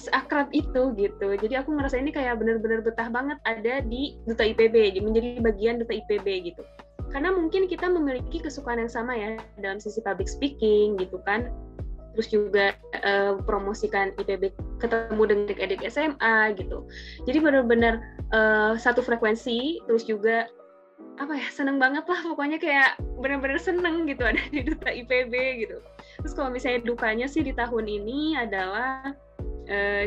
itu gitu. Jadi aku ngerasa ini kayak benar-benar betah banget ada di duta IPB, menjadi bagian duta IPB gitu. Karena mungkin kita memiliki kesukaan yang sama ya dalam sisi public speaking gitu kan. Terus juga promosikan IPB ketemu dengan adik-adik SMA gitu. Jadi benar-benar satu frekuensi, terus juga seneng banget lah pokoknya, kayak benar-benar seneng gitu ada di duta IPB gitu. Terus kalau misalnya dukanya sih di tahun ini adalah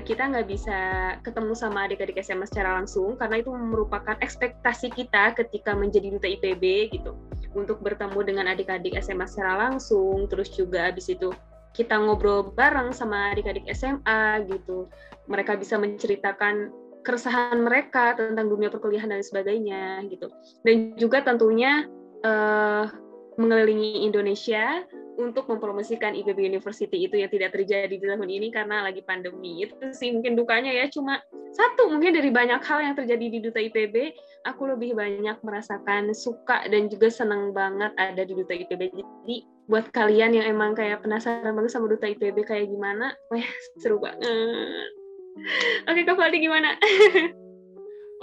kita nggak bisa ketemu sama adik-adik SMA secara langsung karena itu merupakan ekspektasi kita ketika menjadi duta IPB gitu, untuk bertemu dengan adik-adik SMA secara langsung, terus juga habis itu kita ngobrol bareng sama adik-adik SMA gitu, mereka bisa menceritakan keresahan mereka tentang dunia perkuliahan dan sebagainya gitu, dan juga tentunya mengelilingi Indonesia untuk mempromosikan IPB University itu yang tidak terjadi di tahun ini karena lagi pandemi. Itu sih mungkin dukanya ya, cuma satu mungkin dari banyak hal yang terjadi di Duta IPB, aku lebih banyak merasakan suka dan juga senang banget ada di Duta IPB. Jadi buat kalian yang emang kayak penasaran banget sama Duta IPB kayak gimana, wah seru banget. Oke, Kak Faldi gimana?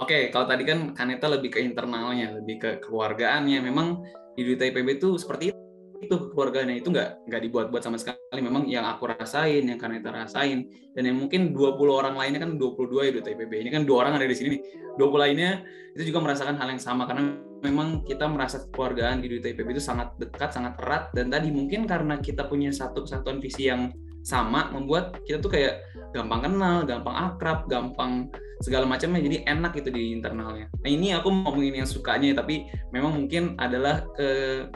Oke, kalau tadi kan Kaneta lebih ke internalnya, lebih ke keluargaannya. Memang di Duta IPB itu seperti itu, keluarganya itu nggak dibuat-buat sama sekali. Memang yang aku rasain, yang Kaneta rasain, dan yang mungkin 20 orang lainnya, kan 22 ya Duta IPB. Ini kan 2 orang ada di sini nih. 20 lainnya itu juga merasakan hal yang sama, karena memang kita merasa keluargaan di Duta IPB itu sangat dekat, sangat erat, dan tadi mungkin karena kita punya satu kesatuan visi yang sama, membuat kita tuh kayak gampang kenal, gampang akrab, gampang segala macamnya, jadi enak gitu di internalnya. Nah ini aku ngomongin yang sukanya, tapi memang mungkin adalah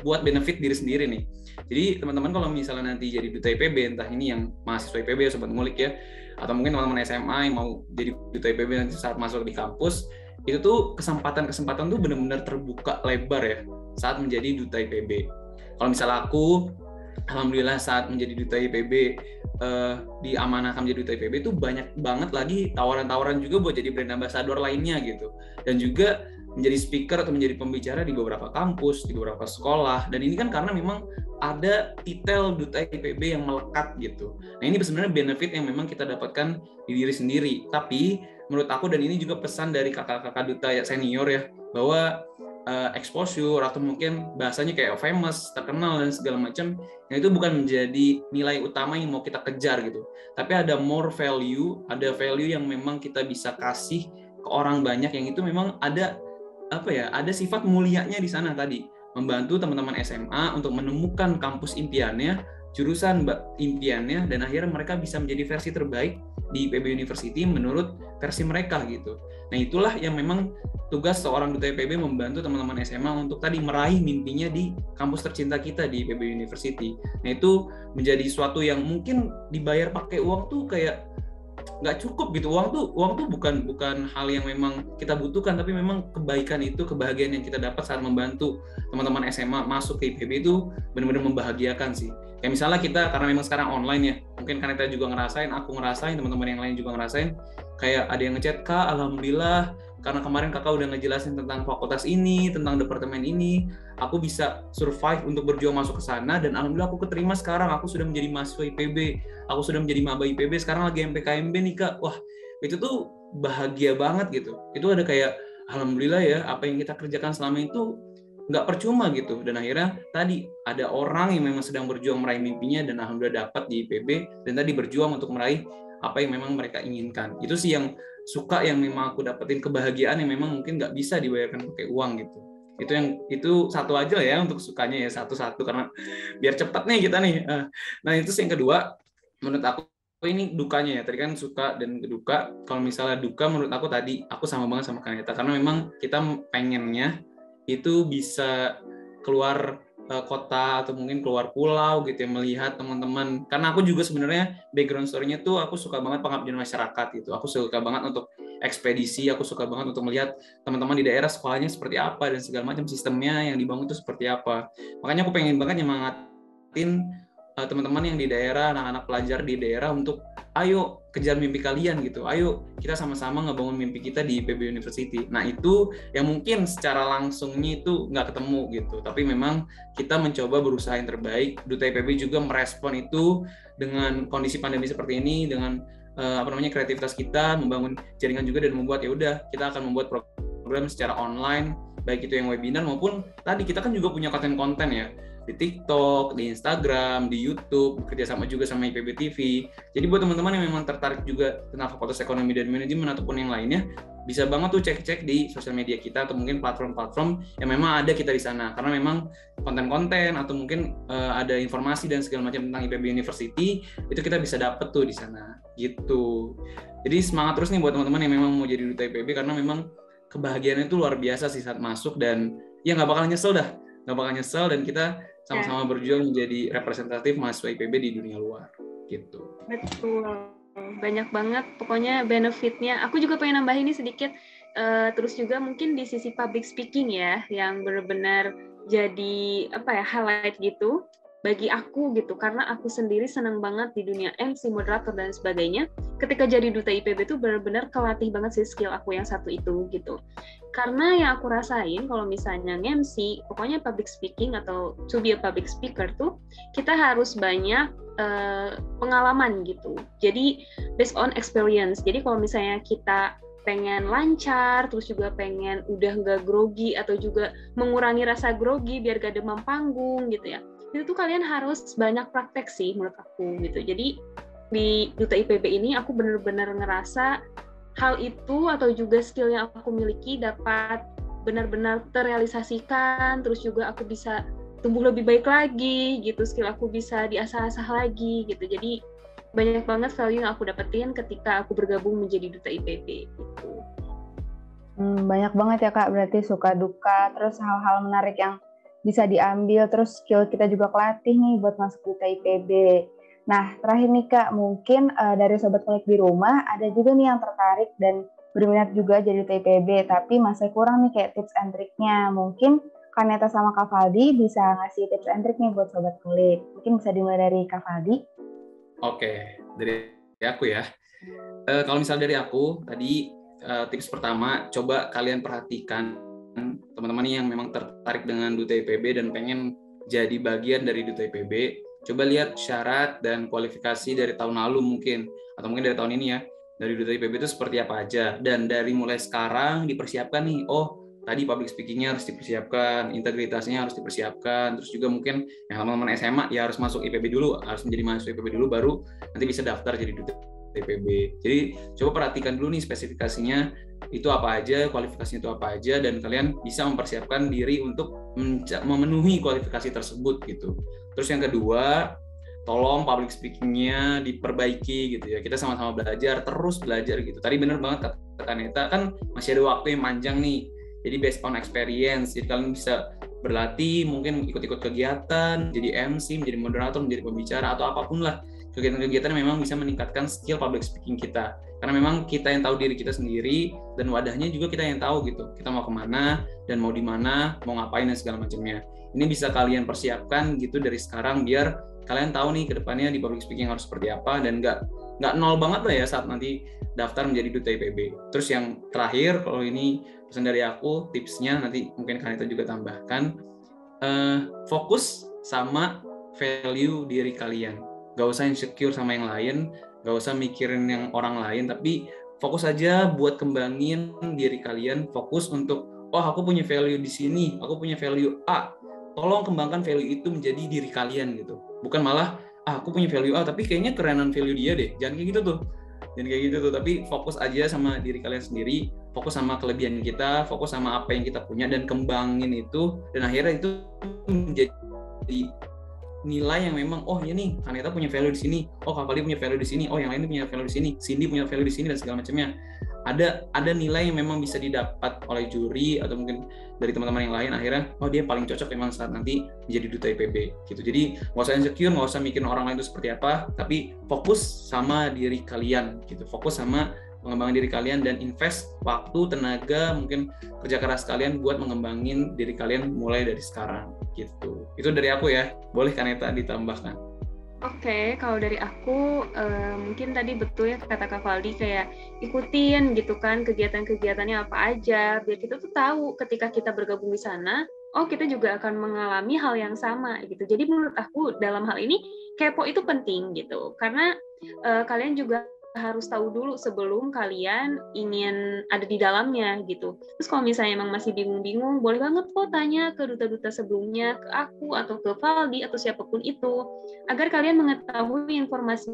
buat benefit diri sendiri nih. Jadi teman-teman kalau misalnya nanti jadi Duta IPB, entah ini yang mahasiswa IPB, Sobat Ngulik ya, atau mungkin teman-teman SMA yang mau jadi Duta IPB nanti saat masuk di kampus, itu tuh kesempatan tuh benar-benar terbuka lebar ya saat menjadi Duta IPB. Kalau misalnya aku, alhamdulillah saat menjadi Duta IPB, diamanahkan menjadi Duta IPB itu banyak banget lagi tawaran-tawaran juga buat jadi brand ambassador lainnya gitu, dan juga menjadi speaker atau menjadi pembicara di beberapa kampus, di beberapa sekolah. Dan ini kan karena memang ada titel Duta IPB yang melekat gitu. Nah ini sebenarnya benefit yang memang kita dapatkan di diri sendiri. Tapi menurut aku, dan ini juga pesan dari kakak-kakak Duta senior ya, bahwa exposure atau mungkin bahasanya kayak famous, terkenal dan segala macam, yang itu bukan menjadi nilai utama yang mau kita kejar gitu. Tapi ada more value, ada value yang memang kita bisa kasih ke orang banyak, yang itu memang ada ada sifat mulianya di sana tadi, membantu teman-teman SMA untuk menemukan kampus impiannya, jurusan impiannya, dan akhirnya mereka bisa menjadi versi terbaik di IPB University menurut versi mereka gitu. Nah itulah yang memang tugas seorang Duta IPB, membantu teman-teman SMA untuk tadi meraih mimpinya di kampus tercinta kita di IPB University. Nah itu menjadi suatu yang mungkin dibayar pakai uang tuh kayak nggak cukup gitu. Uang tuh bukan hal yang memang kita butuhkan, tapi memang kebaikan itu, kebahagiaan yang kita dapat saat membantu teman-teman SMA masuk ke IPB itu benar-benar membahagiakan sih. Kayak misalnya kita, karena memang sekarang online ya, mungkin Kaneta juga ngerasain, aku ngerasain, teman-teman yang lain juga ngerasain, kayak ada yang ngechat, Kak, alhamdulillah karena kemarin kakak udah ngejelasin tentang fakultas ini, tentang departemen ini, aku bisa survive untuk berjuang masuk ke sana, dan alhamdulillah aku keterima sekarang, aku sudah menjadi mahasiswa IPB, aku sudah menjadi maba IPB, sekarang lagi MPKMB nih Kak. Wah, itu tuh bahagia banget gitu. Itu ada kayak, alhamdulillah ya, apa yang kita kerjakan selama itu nggak percuma gitu. Dan akhirnya tadi ada orang yang memang sedang berjuang meraih mimpinya, dan alhamdulillah dapat di IPB, dan tadi berjuang untuk meraih apa yang memang mereka inginkan. Itu sih yang suka, yang memang aku dapetin, kebahagiaan yang memang mungkin nggak bisa dibayarkan pakai uang gitu. Itu satu aja ya untuk sukanya ya, satu-satu, karena biar cepat nih kita nih. Nah itu sih yang kedua, menurut aku ini dukanya ya. Tadi kan suka dan duka. Kalau misalnya duka, menurut aku tadi aku sama banget sama Kaneta, karena memang kita pengennya itu bisa keluar kota atau mungkin keluar pulau gitu ya, melihat teman-teman. Karena aku juga sebenarnya background story-nya tuh aku suka banget pengabdian masyarakat gitu. Aku suka banget untuk ekspedisi, aku suka banget untuk melihat teman-teman di daerah sekolahnya seperti apa dan segala macam sistemnya yang dibangun itu seperti apa. Makanya aku pengen banget nyemangatin teman-teman yang di daerah, anak-anak pelajar di daerah untuk ayo kejar mimpi kalian gitu. Ayo kita sama-sama ngebangun mimpi kita di IPB University. Nah itu yang mungkin secara langsungnya itu nggak ketemu gitu. Tapi memang kita mencoba berusaha yang terbaik. Duta IPB juga merespon itu dengan kondisi pandemi seperti ini, dengan kreativitas kita, membangun jaringan juga, dan membuat ya udah kita akan membuat program secara online, baik itu yang webinar maupun tadi kita kan juga punya konten-konten ya, di TikTok, di Instagram, di YouTube, bekerja sama juga sama IPB TV. Jadi buat teman-teman yang memang tertarik juga tentang Fakultas Ekonomi dan Manajemen ataupun yang lainnya, bisa banget tuh cek-cek di sosial media kita atau mungkin platform-platform yang memang ada kita di sana, karena memang konten-konten atau mungkin ada informasi dan segala macam tentang IPB University itu kita bisa dapet tuh di sana gitu. Jadi semangat terus nih buat teman-teman yang memang mau jadi duta IPB, karena memang kebahagiaannya itu luar biasa sih saat masuk, dan ya nggak bakal nyesel dan kita sama-sama berjuang menjadi representatif mahasiswa IPB di dunia luar gitu. Betul, banyak banget pokoknya benefitnya. Aku juga pengen nambahin ini sedikit, terus juga mungkin di sisi public speaking ya, yang benar-benar jadi highlight gitu bagi aku gitu, karena aku sendiri senang banget di dunia MC, moderator dan sebagainya. Ketika jadi duta IPB tuh benar-benar kelatih banget sih skill aku yang satu itu gitu. Karena yang aku rasain kalau misalnya MC, pokoknya public speaking atau to be a public speaker tuh kita harus banyak pengalaman gitu. Jadi based on experience. Jadi kalau misalnya kita pengen lancar, terus juga pengen udah nggak grogi atau juga mengurangi rasa grogi biar gak demam panggung gitu ya, itu tuh kalian harus banyak praktek sih menurut aku gitu. Jadi di Duta IPB ini aku benar-benar ngerasa hal itu atau juga skill yang aku miliki dapat benar-benar terrealisasikan, terus juga aku bisa tumbuh lebih baik lagi gitu, skill aku bisa diasah-asah lagi gitu. Jadi banyak banget value yang aku dapetin ketika aku bergabung menjadi Duta IPB gitu. Banyak banget ya Kak, berarti suka duka, terus hal-hal menarik yang bisa diambil, terus skill kita juga kelatih nih buat masuk Duta IPB. Nah, terakhir nih Kak, mungkin dari Sobat Ngulik di rumah, ada juga nih yang tertarik dan berminat juga jadi Duta IPB, tapi masih kurang nih kayak tips and triknya. Mungkin Kak Neta sama Kak Faldi bisa ngasih tips and trik nih buat Sobat Ngulik. Mungkin bisa dimulai dari Kak Faldi. Oke, dari aku ya. Kalau misal dari aku, tadi tips pertama, coba kalian perhatikan teman-teman yang memang tertarik dengan Duta IPB dan pengen jadi bagian dari Duta IPB. Coba lihat syarat dan kualifikasi dari tahun lalu mungkin, atau mungkin dari tahun ini ya, dari Duta IPB itu seperti apa aja. Dan dari mulai sekarang dipersiapkan nih, tadi public speaking-nya harus dipersiapkan, integritasnya harus dipersiapkan, terus juga mungkin yang teman-teman SMA ya harus masuk IPB dulu, harus menjadi mahasiswa IPB dulu, baru nanti bisa daftar jadi duta IPB. Jadi coba perhatikan dulu nih spesifikasinya itu apa aja, kualifikasinya itu apa aja, dan kalian bisa mempersiapkan diri untuk memenuhi kualifikasi tersebut gitu. Terus yang kedua, tolong public speaking-nya diperbaiki gitu ya. Kita sama-sama belajar, terus belajar gitu. Tadi bener banget kata Neta, kan masih ada waktu yang panjang nih. Jadi based on experience, jadi kalian bisa berlatih, mungkin ikut-ikut kegiatan, jadi MC, menjadi moderator, menjadi pembicara, atau apapun lah. Kegiatan-kegiatan yang memang bisa meningkatkan skill public speaking kita. Karena memang kita yang tahu diri kita sendiri, dan wadahnya juga kita yang tahu gitu. Kita mau kemana, dan mau di mana, mau ngapain, dan segala macamnya. Ini bisa kalian persiapkan gitu dari sekarang, biar kalian tahu nih ke depannya di public speaking harus seperti apa, dan nggak nol banget lah ya saat nanti daftar menjadi Duta IPB. Terus yang terakhir, kalau ini pesan dari aku, tipsnya nanti mungkin Kanita juga tambahkan, fokus sama value diri kalian. Gak usah insecure sama yang lain, gak usah mikirin yang orang lain, tapi fokus aja buat kembangin diri kalian, fokus untuk, aku punya value di sini, aku punya value A, tolong kembangkan value itu menjadi diri kalian gitu. Bukan malah, aku punya value A, tapi kayaknya kerenan value dia deh, jangan kayak gitu tuh, tapi fokus aja sama diri kalian sendiri, fokus sama kelebihan kita, fokus sama apa yang kita punya, dan kembangin itu, dan akhirnya itu menjadi nilai yang memang, ya nih, Kaneta punya value di sini, Kak Fali punya value di sini, yang lain punya value di sini, Cindy punya value di sini, dan segala macamnya. Ada nilai yang memang bisa didapat oleh juri atau mungkin dari teman-teman yang lain, akhirnya dia paling cocok memang saat nanti menjadi Duta IPB gitu. Jadi nggak usah insecure, nggak usah mikirin orang lain itu seperti apa, tapi fokus sama diri kalian gitu, fokus sama pengembangan diri kalian, dan invest waktu, tenaga, mungkin kerja keras kalian buat mengembangin diri kalian mulai dari sekarang gitu. Itu dari aku ya, boleh Kaneta ditambahkan? Oke, kalau dari aku mungkin tadi betul ya kata Kak Faldi, kayak ikutin gitu kan kegiatan-kegiatannya apa aja, biar kita tuh tahu ketika kita bergabung di sana, kita juga akan mengalami hal yang sama gitu. Jadi menurut aku dalam hal ini kepo itu penting gitu, karena kalian juga harus tahu dulu sebelum kalian ingin ada di dalamnya gitu. Terus kalau misalnya emang masih bingung-bingung, boleh banget kok tanya ke duta-duta sebelumnya, ke aku atau ke Faldi atau siapapun itu, agar kalian mengetahui informasi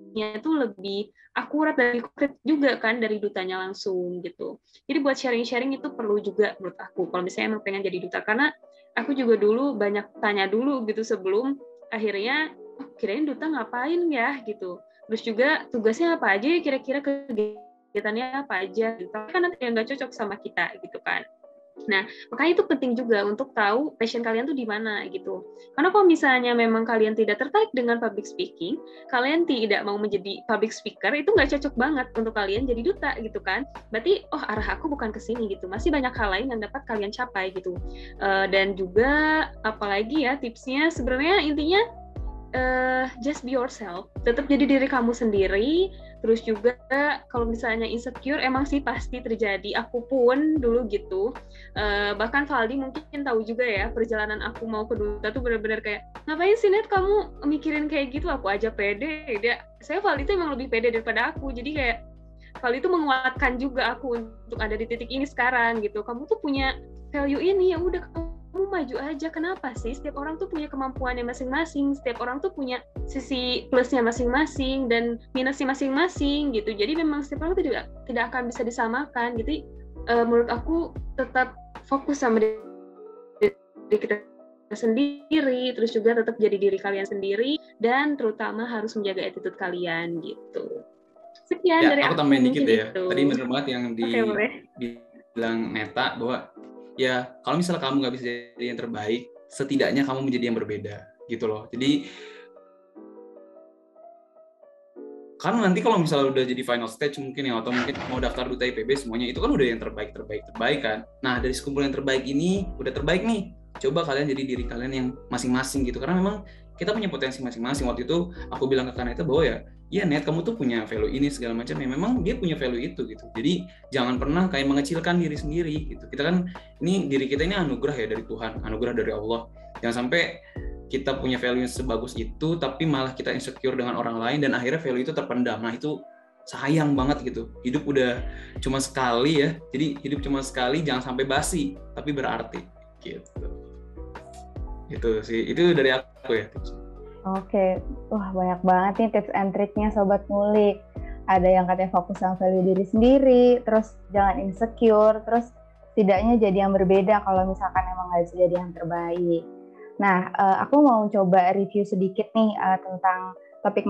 informasinya itu lebih akurat dan konkret juga kan dari dutanya langsung gitu. Jadi buat sharing-sharing itu perlu juga menurut aku kalau misalnya emang pengen jadi duta, karena aku juga dulu banyak tanya dulu gitu sebelum akhirnya kirain duta ngapain ya gitu. Terus juga tugasnya apa aja ya, kira-kira kegiatannya apa aja gitu. Tapi kan nanti yang nggak cocok sama kita gitu kan. Nah, makanya itu penting juga untuk tahu passion kalian tuh di mana gitu. Karena kalau misalnya memang kalian tidak tertarik dengan public speaking, kalian tidak mau menjadi public speaker, itu nggak cocok banget untuk kalian jadi duta gitu kan. Berarti, arah aku bukan ke sini gitu. Masih banyak hal lain yang dapat kalian capai gitu. Dan juga, apalagi ya tipsnya, sebenarnya intinya, just be yourself. Tetap jadi diri kamu sendiri. Terus juga kalau misalnya insecure emang sih pasti terjadi. Aku pun dulu gitu. Bahkan Valdi mungkin tahu juga ya, perjalanan aku mau ke duta tuh benar-benar kayak, ngapain sih Net kamu mikirin kayak gitu? Aku aja pede. Saya Valdi tuh emang lebih pede daripada aku. Jadi kayak Valdi tuh menguatkan juga aku untuk ada di titik ini sekarang gitu. Kamu tuh punya value ini, ya udah kamu maju aja. Kenapa sih? Setiap orang tuh punya kemampuannya masing-masing, setiap orang tuh punya sisi plusnya masing-masing dan minusnya masing-masing gitu. Jadi memang setiap orang tidak akan bisa disamakan gitu. Menurut aku tetap fokus sama diri kita sendiri, terus juga tetap jadi diri kalian sendiri, dan terutama harus menjaga attitude kalian gitu. Sekian ya, dari aku tambahin dikit ya. gitu. Tadi bener banget yang dibilang Neta, bahwa ya kalau misalnya kamu nggak bisa jadi yang terbaik, setidaknya kamu menjadi yang berbeda gitu loh. Jadi karena nanti kalau misalnya udah jadi final stage mungkin ya, atau mungkin mau daftar duta IPB semuanya itu kan udah yang terbaik kan. Nah dari sekumpulan yang terbaik ini udah terbaik nih, coba kalian jadi diri kalian yang masing-masing gitu, karena memang kita punya potensi masing-masing. Waktu itu aku bilang ke Kaneta bahwa ya Net, kamu tuh punya value ini segala macam, ya memang dia punya value itu gitu. Jadi jangan pernah kayak mengecilkan diri sendiri gitu. Kita kan ini, diri kita ini anugerah ya dari Tuhan, anugerah dari Allah. Jangan sampai kita punya value yang sebagus itu tapi malah kita insecure dengan orang lain dan akhirnya value itu terpendam. Nah itu sayang banget gitu. Hidup udah cuma sekali ya. Jadi hidup cuma sekali, jangan sampai basi tapi berarti gitu. Itu sih, itu dari aku ya. Oke, wah banyak banget nih tips and triknya Sobat Ngulik. Ada yang katanya fokus sama value diri sendiri, terus jangan insecure, terus setidaknya jadi yang berbeda kalau misalkan emang nggak bisa jadi yang terbaik. Nah, aku mau coba review sedikit nih tentang topik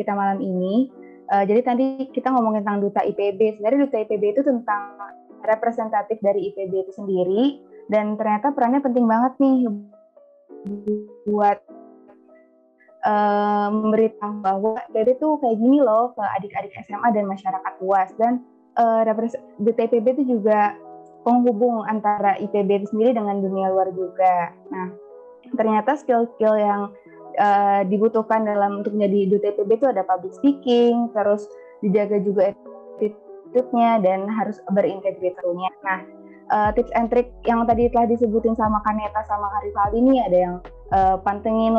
kita malam ini. Jadi tadi kita ngomongin tentang duta IPB. Sebenarnya duta IPB itu tentang representatif dari IPB itu sendiri, dan ternyata perannya penting banget nih buat memberitahu bahwa IPB tuh kayak gini loh ke adik-adik SMA dan masyarakat luas. Dan duta IPB itu juga penghubung antara IPB itu sendiri dengan dunia luar juga. Nah, ternyata skill-skill yang dibutuhkan dalam untuk menjadi duta IPB itu ada public speaking, terus dijaga juga attitude-nya, dan harus berintegritasnya. Nah, tips and trick yang tadi telah disebutin sama Kaneta sama Karifali ini ada yang pantengin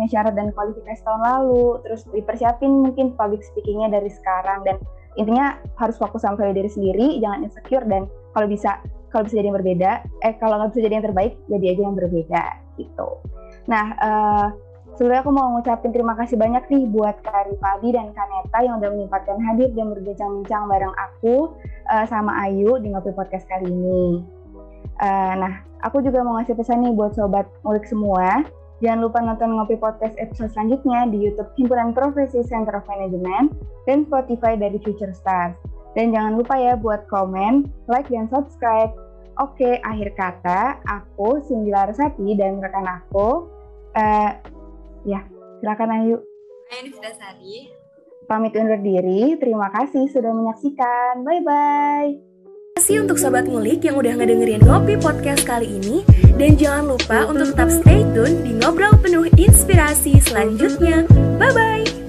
syarat dan kualifikasi tahun lalu, terus dipersiapin mungkin public speaking-nya dari sekarang, dan intinya harus fokus sama value diri sendiri, jangan insecure, dan kalau bisa jadi yang berbeda, kalau nggak bisa jadi yang terbaik, jadi aja yang berbeda gitu. Nah, sebelumnya aku mau ngucapin terima kasih banyak nih buat Kak Rifaldi dan Kaneta yang udah menyempatkan hadir dan berbincang-bincang bareng aku sama Ayu di Ngopi Podcast kali ini. Nah, aku juga mau ngasih pesan nih buat Sobat Ngulik semua. Jangan lupa nonton Ngopi Podcast episode selanjutnya di YouTube Himpunan Profesi Center of Management dan Spotify dari Future Stars. Dan jangan lupa ya buat komen, like, dan subscribe. Oke, akhir kata, aku Cindy Larasati dan rekan aku, silakan Ayu. Ayu Nifdasari. Pamit undur diri, terima kasih sudah menyaksikan. Bye-bye. Terima kasih untuk Sobat Ngulik yang udah ngedengerin Ngopi Podcast kali ini. Dan jangan lupa untuk tetap stay tune di Ngobrol Penuh Inspirasi selanjutnya. Bye-bye!